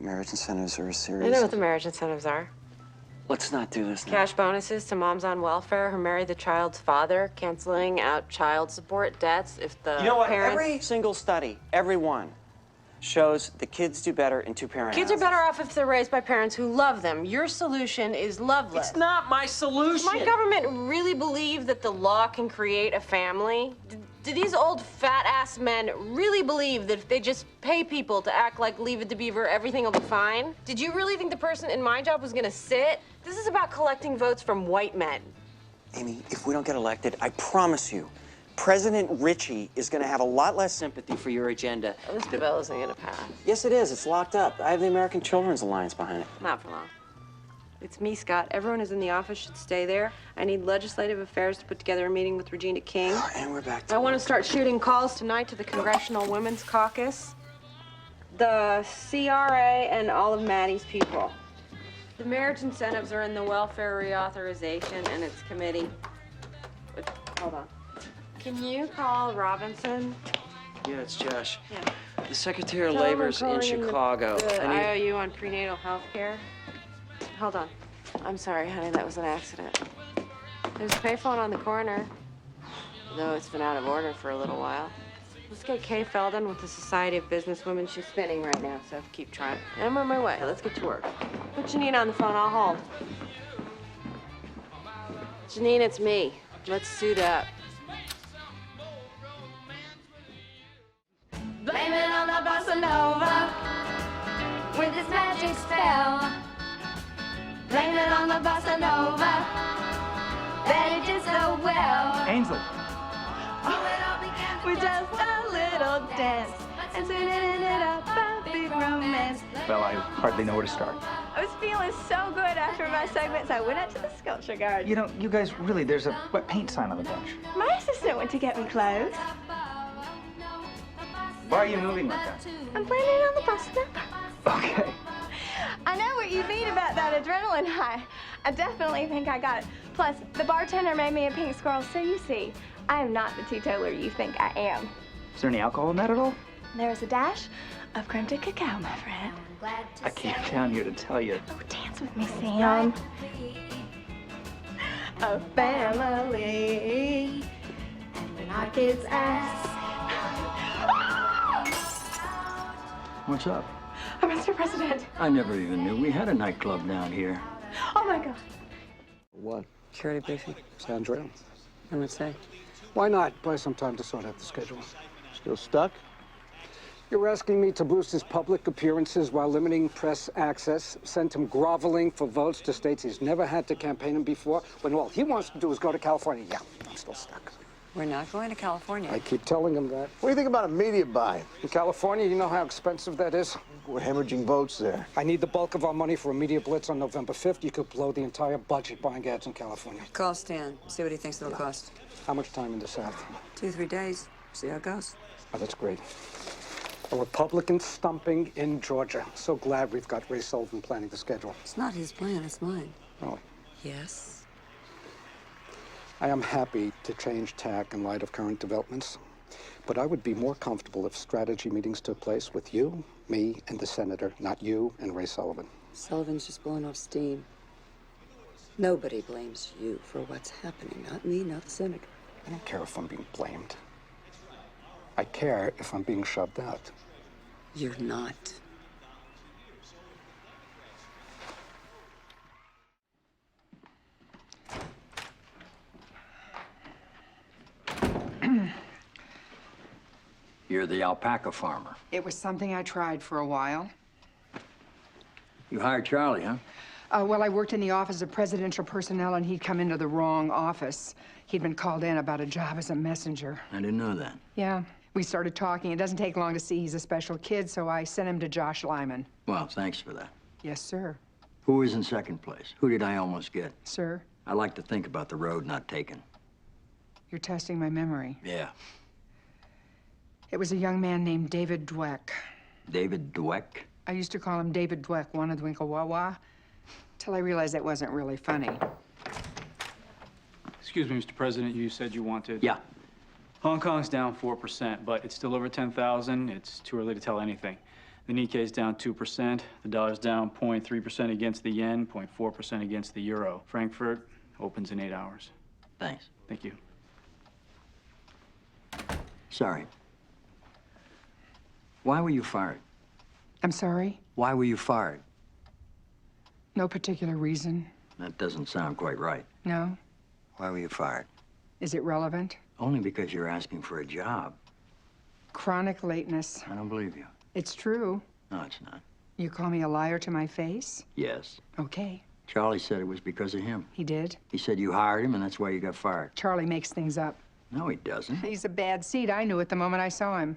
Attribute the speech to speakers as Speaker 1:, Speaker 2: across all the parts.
Speaker 1: Marriage incentives are a series.
Speaker 2: I know what the marriage incentives are.
Speaker 1: Let's not do this now.
Speaker 2: Cash bonuses to moms on welfare who marry the child's father, canceling out child support debts if the
Speaker 1: You know what?
Speaker 2: parents...
Speaker 1: Every single study, every one, shows the kids do better in two-parent
Speaker 2: Kids
Speaker 1: houses.
Speaker 2: are better off if they're raised by parents who love them. Your solution is loveless.
Speaker 1: It's not my solution.
Speaker 2: Does my government really believe that the law can create a family? Do these old fat-ass men really believe that if they just pay people to act like Leave It to Beaver, everything will be fine? Did you really think the person in my job was gonna sit? This is about collecting votes from white men.
Speaker 1: Amy, if we don't get elected, I promise you, President Ritchie is going to have a lot less sympathy for your agenda.
Speaker 2: This bill isn't gonna pass.
Speaker 1: Yes, it is. It's locked up. I have the American Children's Alliance behind it.
Speaker 2: Not for long. It's me, Scott. Everyone who's in the office should stay there. I need legislative affairs to put together a meeting with Regina King.
Speaker 1: And we're back to
Speaker 2: I want to start shooting calls tonight to the Congressional Women's Caucus, the CRA, and all of Maddie's people. The marriage incentives are in the welfare reauthorization and its committee. But, hold on. Can you call Robinson?
Speaker 1: Yeah, it's Josh.
Speaker 2: Yeah.
Speaker 1: The Secretary of
Speaker 2: Tell him I'm
Speaker 1: Labor's in
Speaker 2: calling
Speaker 1: Chicago.
Speaker 2: The
Speaker 1: I need...
Speaker 2: IOU on prenatal health care. Hold on. I'm sorry, honey, that was an accident. There's a payphone on the corner, though it's been out of order for a little while. Let's get Kay Feldon with the Society of Businesswomen. She's spinning right now, so keep trying. I'm on my way. Let's get to work. Put Janine on the phone. I'll hold. Janine, it's me. Let's suit up.
Speaker 3: Blame it on the bossa nova with this magic spell. Blame it on the bossa nova that it did so well.
Speaker 4: Ainsley.
Speaker 3: With just a little dance and soon it ended up a big romance.
Speaker 4: Well, I hardly know where to start.
Speaker 3: I was feeling so good after my segments, I went out to the sculpture garden.
Speaker 4: You know, you guys really, there's a wet paint sign on the bench.
Speaker 3: My assistant went to get me clothes.
Speaker 4: Why are you moving like that?
Speaker 3: I'm planning on the bossa nova.
Speaker 4: Okay.
Speaker 3: I know what you mean about that adrenaline high. I definitely think I got it. Plus, the bartender made me a pink squirrel, so you see, I am not the teetotaler you think I am.
Speaker 4: Is there any alcohol in that at all?
Speaker 3: There's a dash of creme de cacao, my friend.
Speaker 4: I came down here to tell you.
Speaker 3: Oh, dance with me, Sam. A family. And when our kids ask,
Speaker 5: What's up?
Speaker 3: oh, Mr. President.
Speaker 5: I never even knew we had a nightclub down here.
Speaker 3: Oh, my God.
Speaker 6: What?
Speaker 1: Security briefing.
Speaker 6: Sandra?
Speaker 1: I would say.
Speaker 6: Why not? Buy some time to sort out the schedule.
Speaker 7: Still stuck?
Speaker 6: You're asking me to boost his public appearances while limiting press access, send him groveling for votes to states he's never had to campaign in before, when all he wants to do is go to California. Yeah, I'm still stuck.
Speaker 8: We're not going to California.
Speaker 6: I keep telling him that.
Speaker 7: What do you think about a media buy?
Speaker 6: In California, you know how expensive that is?
Speaker 7: We're hemorrhaging votes there.
Speaker 6: I need the bulk of our money for a media blitz on November 5th. You could blow the entire budget buying ads in California.
Speaker 8: Call Stan. See what he thinks it'll cost.
Speaker 6: How much time in the South?
Speaker 8: 2-3 days. See how it goes.
Speaker 6: Oh, that's great. A Republican stumping in Georgia. So glad we've got Ray Sullivan planning the schedule.
Speaker 8: It's not his plan, it's mine.
Speaker 6: Oh.
Speaker 8: Yes.
Speaker 6: I am happy to change tack in light of current developments, but I would be more comfortable if strategy meetings took place with you, me, and the senator, not you and Ray Sullivan.
Speaker 8: Sullivan's just blowing off steam. Nobody blames you for what's happening. Not me, not the senator.
Speaker 6: I don't care if I'm being blamed. I care if I'm being shoved out.
Speaker 8: You're not.
Speaker 5: You're the alpaca farmer.
Speaker 9: It was something I tried for a while.
Speaker 5: You hired Charlie, huh?
Speaker 9: Well, I worked in the office of presidential personnel, and he'd come into the wrong office. He'd been called in about a job as a messenger.
Speaker 5: I didn't know that.
Speaker 9: Yeah, we started talking. It doesn't take long to see he's a special kid, so I sent him to Josh Lyman.
Speaker 5: Well, thanks for that.
Speaker 9: Yes, sir.
Speaker 5: Who is in second place? Who did I almost get?
Speaker 9: Sir,
Speaker 5: I like to think about the road not taken.
Speaker 9: you're testing my memory.
Speaker 5: Yeah.
Speaker 9: It was a young man named David Dweck.
Speaker 5: David Dweck?
Speaker 9: I used to call him David Dweck, Wanna-Dwinkle-Wah-Wah, till I realized that wasn't really funny.
Speaker 10: Excuse me, Mr. President, you said you wanted...
Speaker 5: Yeah.
Speaker 10: Hong Kong's down 4%, but it's still over 10,000. It's too early to tell anything. The Nikkei's down 2%. The dollar's down 0.3% against the yen, 0.4% against the euro. Frankfurt opens in 8 hours.
Speaker 5: Thanks.
Speaker 10: Thank you.
Speaker 5: Sorry. Why were you fired?
Speaker 9: I'm sorry?
Speaker 5: Why were you fired?
Speaker 9: No particular reason.
Speaker 5: That doesn't sound quite right.
Speaker 9: No?
Speaker 5: Why were you fired?
Speaker 9: Is it relevant?
Speaker 5: Only because you're asking for a job.
Speaker 9: Chronic lateness.
Speaker 5: I don't believe you.
Speaker 9: It's true.
Speaker 5: No, it's not.
Speaker 9: You call me a liar to my face?
Speaker 5: Yes.
Speaker 9: Okay.
Speaker 5: Charlie said it was because of him.
Speaker 9: He did?
Speaker 5: He said you hired him and that's why you got fired.
Speaker 9: Charlie makes things up.
Speaker 5: No, he doesn't.
Speaker 9: He's a bad seed. I knew it the moment I saw him.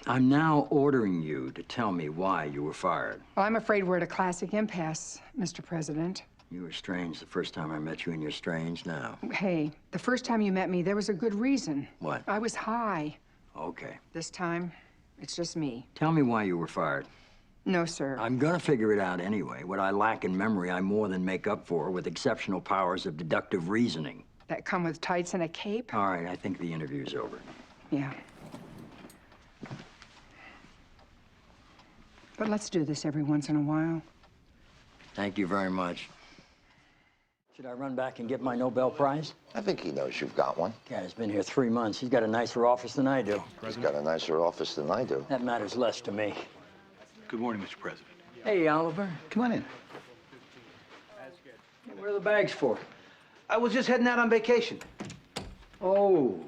Speaker 5: I'm now ordering you to tell me why you were fired.
Speaker 9: Well, I'm afraid we're at a classic impasse, Mr. President.
Speaker 5: You were strange the first time I met you, and you're strange now.
Speaker 9: Hey, the first time you met me, there was a good reason.
Speaker 5: What?
Speaker 9: I was high.
Speaker 5: Okay.
Speaker 9: This time, it's just me.
Speaker 5: Tell me why you were fired.
Speaker 9: No, sir.
Speaker 5: I'm gonna figure it out anyway. What I lack in memory, I more than make up for with exceptional powers of deductive reasoning.
Speaker 9: That come with tights and a cape?
Speaker 5: All right, I think the interview's over.
Speaker 9: Yeah. But let's do this every once in a while.
Speaker 5: Thank you very much. Should I run back and get my Nobel Prize?
Speaker 11: I think he knows you've got one.
Speaker 5: Guy's been here 3 months. He's got a nicer office than I do.
Speaker 11: He's got a nicer office than I do.
Speaker 5: That matters less to me.
Speaker 10: Good morning, Mr. President.
Speaker 5: Hey, Oliver.
Speaker 4: Come on in.
Speaker 5: Where are the bags for?
Speaker 12: I was just heading out on vacation.
Speaker 5: Oh.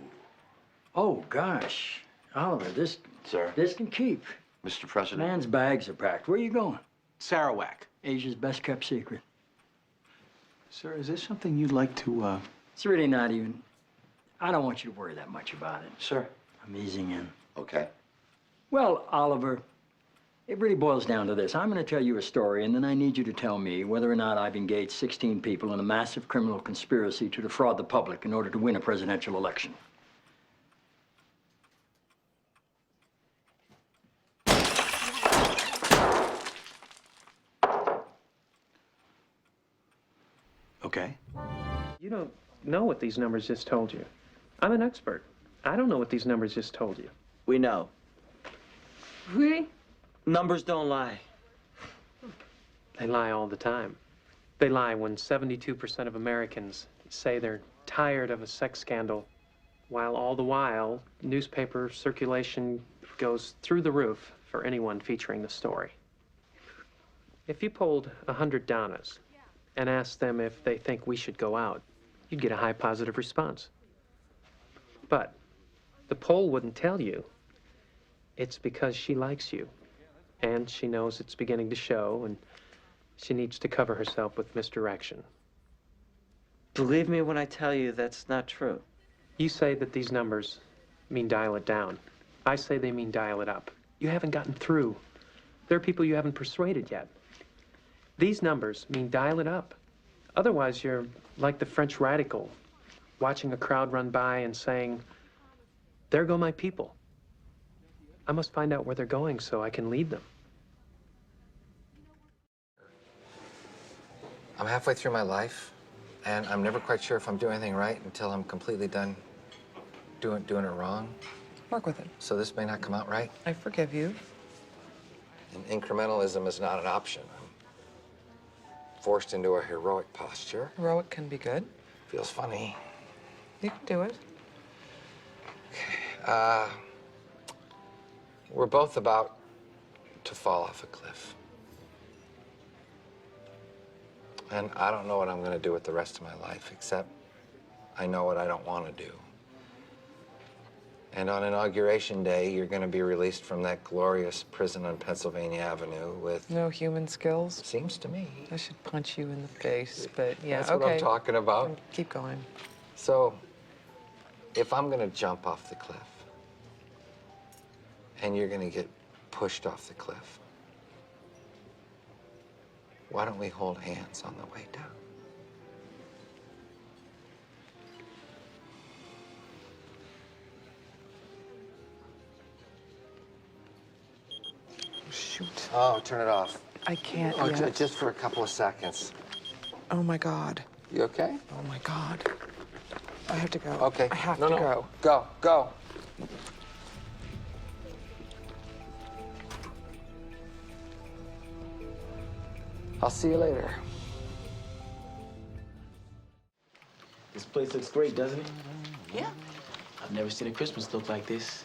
Speaker 5: Oh, gosh. Oliver, this can keep.
Speaker 11: Mr. President.
Speaker 5: Man's bags are packed. Where are you going?
Speaker 12: Sarawak.
Speaker 5: Asia's best kept secret.
Speaker 12: Sir, is this something you'd like to,
Speaker 5: It's really not even. I don't want you to worry that much about it.
Speaker 11: Sir.
Speaker 5: I'm easing in.
Speaker 11: Okay.
Speaker 5: Well, Oliver, it really boils down to this. I'm going to tell you a story, and then I need you to tell me whether or not I've engaged 16 people in a massive criminal conspiracy to defraud the public in order to win a presidential election.
Speaker 12: okay.
Speaker 13: You don't know what these numbers just told you. I'm an expert. I don't know what these numbers just told you.
Speaker 1: We know.
Speaker 9: Really?
Speaker 1: Numbers don't lie.
Speaker 13: They lie all the time. They lie when 72% of Americans say they're tired of a sex scandal, while all the while, newspaper circulation goes through the roof for anyone featuring the story. If you polled 100 Donnas and asked them if they think we should go out, you'd get a high positive response. But the poll wouldn't tell you it's because she likes you, and she knows it's beginning to show, and she needs to cover herself with misdirection.
Speaker 1: Believe me when I tell you that's not true.
Speaker 13: You say that these numbers mean dial it down. I say they mean dial it up. You haven't gotten through. There are people you haven't persuaded yet. These numbers mean dial it up. Otherwise, you're like the French radical, watching a crowd run by and saying, "There go my people. I must find out where they're going so I can lead them."
Speaker 14: I'm halfway through my life, and I'm never quite sure if I'm doing anything right until I'm completely done doing it wrong.
Speaker 15: Work with it.
Speaker 14: So this may not come out right.
Speaker 15: I forgive you.
Speaker 14: And incrementalism is not an option. I'm forced into a heroic posture.
Speaker 15: Heroic can be good.
Speaker 14: Feels funny.
Speaker 15: You can do it.
Speaker 14: We're both about to fall off a cliff. And I don't know what I'm going to do with the rest of my life, except I know what I don't want to do. And on Inauguration Day, you're going to be released from that glorious prison on Pennsylvania Avenue with...
Speaker 15: No human skills?
Speaker 14: Seems to me.
Speaker 15: I should punch you in the face, but yeah,
Speaker 14: That's
Speaker 15: okay.
Speaker 14: what I'm talking about.
Speaker 15: Keep going.
Speaker 14: So, if I'm going to jump off the cliff, and you're going to get pushed off the cliff, why don't we hold hands on the way down?
Speaker 15: Shoot.
Speaker 14: Oh, turn it off.
Speaker 15: I can't
Speaker 14: Oh,
Speaker 15: yet.
Speaker 14: just for a couple of seconds.
Speaker 15: Oh my God.
Speaker 14: You okay?
Speaker 15: Oh my God. I have to go.
Speaker 14: Okay.
Speaker 15: I have
Speaker 14: No,
Speaker 15: to
Speaker 14: no.
Speaker 15: go.
Speaker 14: Go, go.
Speaker 16: I'll see you later.
Speaker 17: This place looks great, doesn't it?
Speaker 16: Yeah.
Speaker 17: I've never seen a Christmas look like this.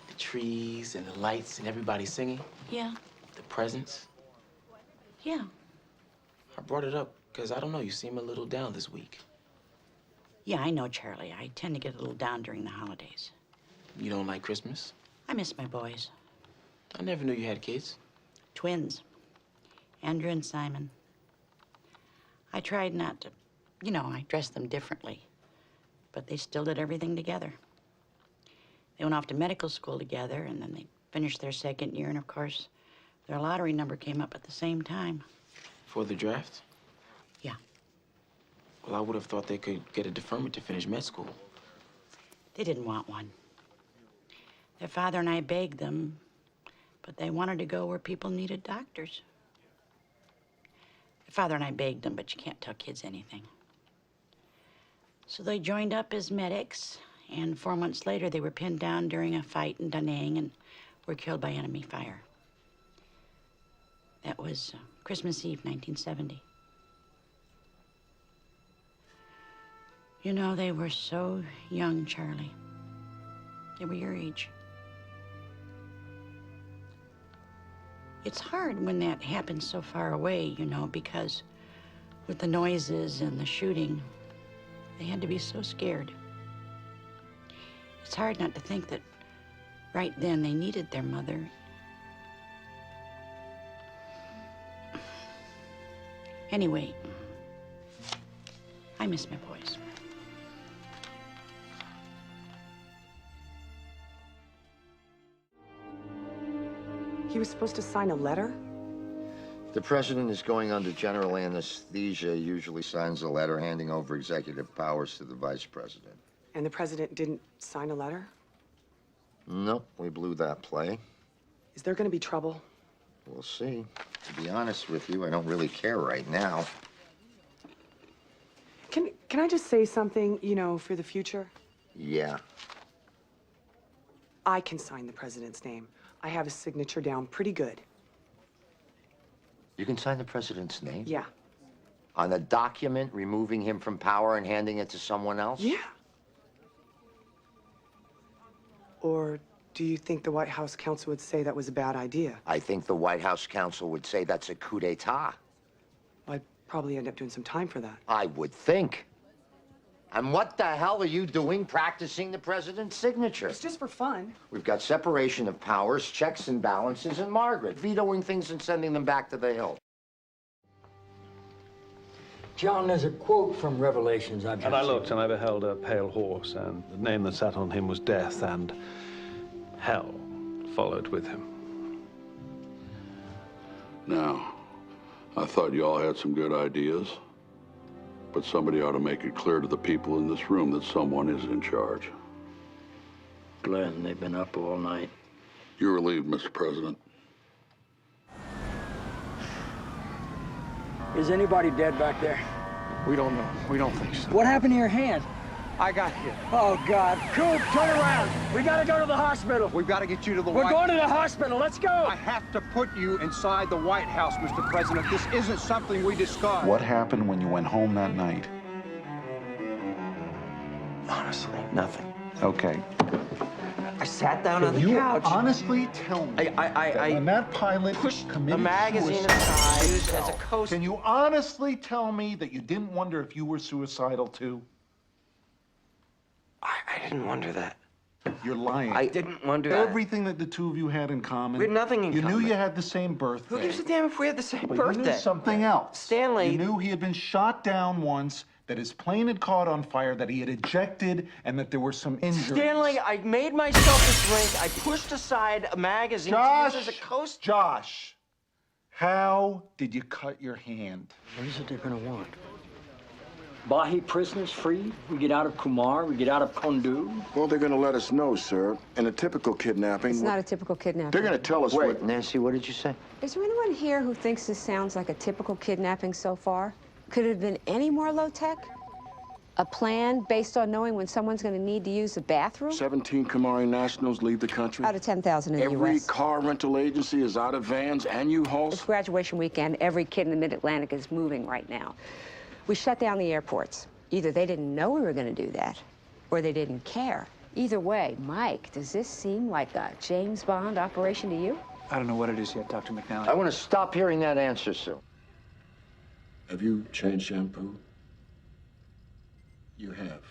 Speaker 17: The trees and the lights and everybody singing.
Speaker 18: Yeah.
Speaker 17: The presents.
Speaker 18: Yeah.
Speaker 17: I brought it up because, I don't know, you seem a little down this week.
Speaker 18: Yeah, I know, Charlie. I tend to get a little down during the holidays.
Speaker 17: You don't like Christmas?
Speaker 18: I miss my boys.
Speaker 17: I never knew you had kids.
Speaker 18: Twins. Andrew and Simon. I tried not to, you know, I dressed them differently. But they still did everything together. They went off to medical school together, and then they finished their second year, and of course, their lottery number came up at the same time.
Speaker 17: For the draft?
Speaker 18: Yeah.
Speaker 17: Well, I would have thought they could get a deferment to finish med school.
Speaker 18: They didn't want one. Their father and I begged them, but they wanted to go where people needed doctors. Their father and I begged them, but you can't tell kids anything. So they joined up as medics, and 4 months later, they were pinned down during a fight in Da Nang and were killed by enemy fire. That was Christmas Eve, 1970. You know, they were so young, Charlie. They were your age. It's hard when that happens so far away, you know, because with the noises and the shooting, they had to be so scared. It's hard not to think that right then they needed their mother. Anyway, I miss my boys.
Speaker 15: He was supposed to sign a letter?
Speaker 11: The president is going under general anesthesia, usually signs a letter handing over executive powers to the vice president.
Speaker 15: And the president didn't sign a letter?
Speaker 11: Nope, we blew that play.
Speaker 15: Is there going to be trouble?
Speaker 11: We'll see. To be honest with you, I don't really care right now.
Speaker 15: Can I just say something, you know, for the future?
Speaker 11: Yeah.
Speaker 15: I can sign the president's name. I have his signature down pretty good.
Speaker 11: You can sign the president's name?
Speaker 15: Yeah.
Speaker 11: On a document removing him from power and handing it to someone else?
Speaker 15: Yeah. Or do you think the White House counsel would say that was a bad idea?
Speaker 11: I think the White House counsel would say that's a coup d'etat.
Speaker 15: I'd probably end up doing some time for that.
Speaker 11: I would think. And what the hell are you doing practicing the president's signature?
Speaker 15: It's just for fun.
Speaker 11: We've got separation of powers, checks and balances, and Margaret vetoing things and sending them back to the Hill.
Speaker 5: John, there's a quote from Revelations I've just
Speaker 12: And I looked, and I beheld a pale horse, and the name that sat on him was Death, and hell followed with him.
Speaker 19: Now, I thought you all had some good ideas, but somebody ought to make it clear to the people in this room that someone is in charge.
Speaker 5: Glenn, they've been up all night.
Speaker 19: You're relieved, Mr. President.
Speaker 5: Is anybody dead back there?
Speaker 6: We don't know. We don't think so.
Speaker 5: What happened to your hand?
Speaker 6: I got hit.
Speaker 5: Oh, God. Coop, turn around. We gotta go to the hospital.
Speaker 6: We've got to get you to the
Speaker 5: We're
Speaker 6: White
Speaker 5: going to the hospital. Let's go.
Speaker 6: I have to put you inside the White House, Mr. President. This isn't something we discussed.
Speaker 12: What happened when you went home that night?
Speaker 1: Honestly, nothing.
Speaker 12: Okay.
Speaker 1: I sat down on the
Speaker 12: You
Speaker 1: couch.
Speaker 12: honestly tell me that when that pilot
Speaker 1: pushed
Speaker 12: committed
Speaker 1: a magazine
Speaker 12: suicide
Speaker 1: aside as a coast.
Speaker 12: Can you honestly tell me that you didn't wonder if you were suicidal too?
Speaker 1: I didn't wonder that.
Speaker 12: You're lying.
Speaker 1: I didn't wonder that.
Speaker 12: Everything that the two of you had in common.
Speaker 1: We had nothing in
Speaker 12: you
Speaker 1: common.
Speaker 12: knew you had the same birthday.
Speaker 1: Who gives a damn if we had the same
Speaker 12: But
Speaker 1: birthday?
Speaker 12: you knew something else.
Speaker 1: Stanley.
Speaker 12: You knew he had been shot down once, that his plane had caught on fire, that he had ejected, and that there were some injuries.
Speaker 1: Stanley, I made myself a drink. I pushed aside a magazine to use as a coast.
Speaker 12: Josh, how did you cut your hand?
Speaker 5: What is it they're gonna want? Bahi prisoners freed? We get out of Kumar, we get out of Kundu.
Speaker 19: Well, they're going to let us know, sir. In a typical kidnapping...
Speaker 8: It's not a typical kidnapping.
Speaker 19: They're going to tell us
Speaker 11: Wait, Nancy, what did you say?
Speaker 2: Is there anyone here who thinks this sounds like a typical kidnapping so far? Could it have been any more low-tech? A plan based on knowing when someone's going to need to use the bathroom?
Speaker 16: 17 Kamari nationals leave the country.
Speaker 2: Out of 10,000 in the
Speaker 16: Every
Speaker 2: U.S.
Speaker 16: car rental agency is out of vans and U-Hauls.
Speaker 2: It's graduation weekend. Every kid in the Mid-Atlantic is moving right now. We shut down the airports. Either they didn't know we were going to do that, or they didn't care. Either way, Mike, does this seem like a James Bond operation to you?
Speaker 4: I don't know what it is yet, Dr. McNally.
Speaker 11: I want to stop hearing that answer, Sue.
Speaker 16: Have you changed shampoo? You have.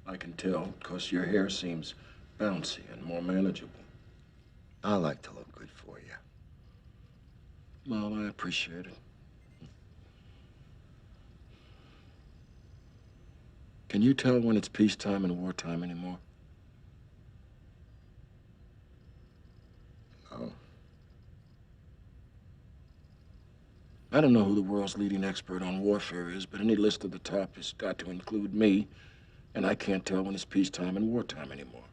Speaker 16: I can tell, because your hair seems bouncy and more manageable.
Speaker 11: I like to look good for you.
Speaker 16: Well, I appreciate it. Can you tell when it's peacetime and wartime anymore?
Speaker 11: No.
Speaker 16: I don't know who the world's leading expert on warfare is, but any list at the top has got to include me, and I can't tell when it's peacetime and wartime anymore.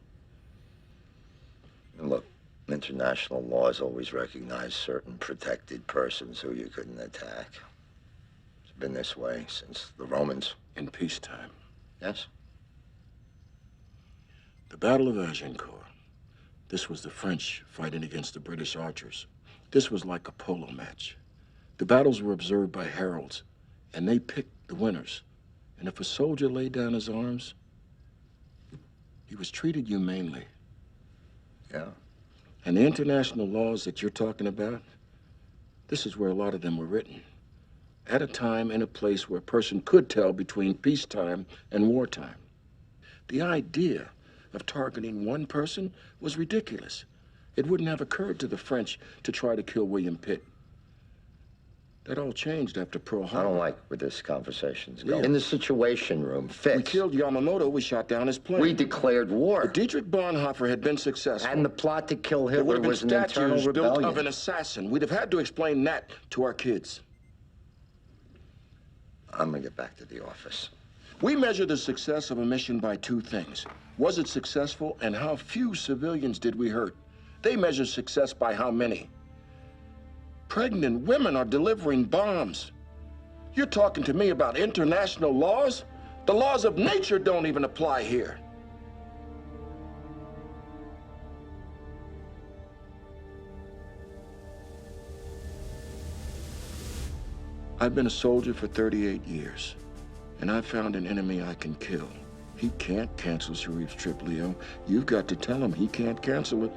Speaker 11: Look, international laws always recognize certain protected persons who you couldn't attack. It's been this way since the Romans.
Speaker 16: In peacetime.
Speaker 11: Yes?
Speaker 16: The Battle of Agincourt. This was the French fighting against the British archers. This was like a polo match. The battles were observed by heralds, and they picked the winners. And if a soldier laid down his arms, he was treated humanely.
Speaker 11: Yeah.
Speaker 16: And the international laws that you're talking about, this is where a lot of them were written. At a time and a place where a person could tell between peacetime and wartime. The idea of targeting one person was ridiculous. It wouldn't have occurred to the French to try to kill William Pitt. That all changed after Pearl Harbor.
Speaker 11: I don't like where this conversation's going.
Speaker 16: Yeah.
Speaker 11: In the Situation Room, Fitz.
Speaker 16: We killed Yamamoto, we shot down his plane.
Speaker 11: We declared war.
Speaker 16: If Dietrich Bonhoeffer had been successful.
Speaker 11: And the plot to kill
Speaker 16: there
Speaker 11: Hitler
Speaker 16: would have
Speaker 11: was
Speaker 16: been
Speaker 11: an internal
Speaker 16: statues built
Speaker 11: rebellion.
Speaker 16: of an assassin. We'd have had to explain that to our kids.
Speaker 11: I'm gonna get back to the office.
Speaker 16: We measure the success of a mission by two things. Was it successful, and how few civilians did we hurt? They measure success by how many. Pregnant women are delivering bombs. You're talking to me about international laws? The laws of nature don't even apply here. I've been a soldier for 38 years, and I've found an enemy I can kill. He can't cancel Sharif's trip, Leo. You've got to tell him he can't cancel it.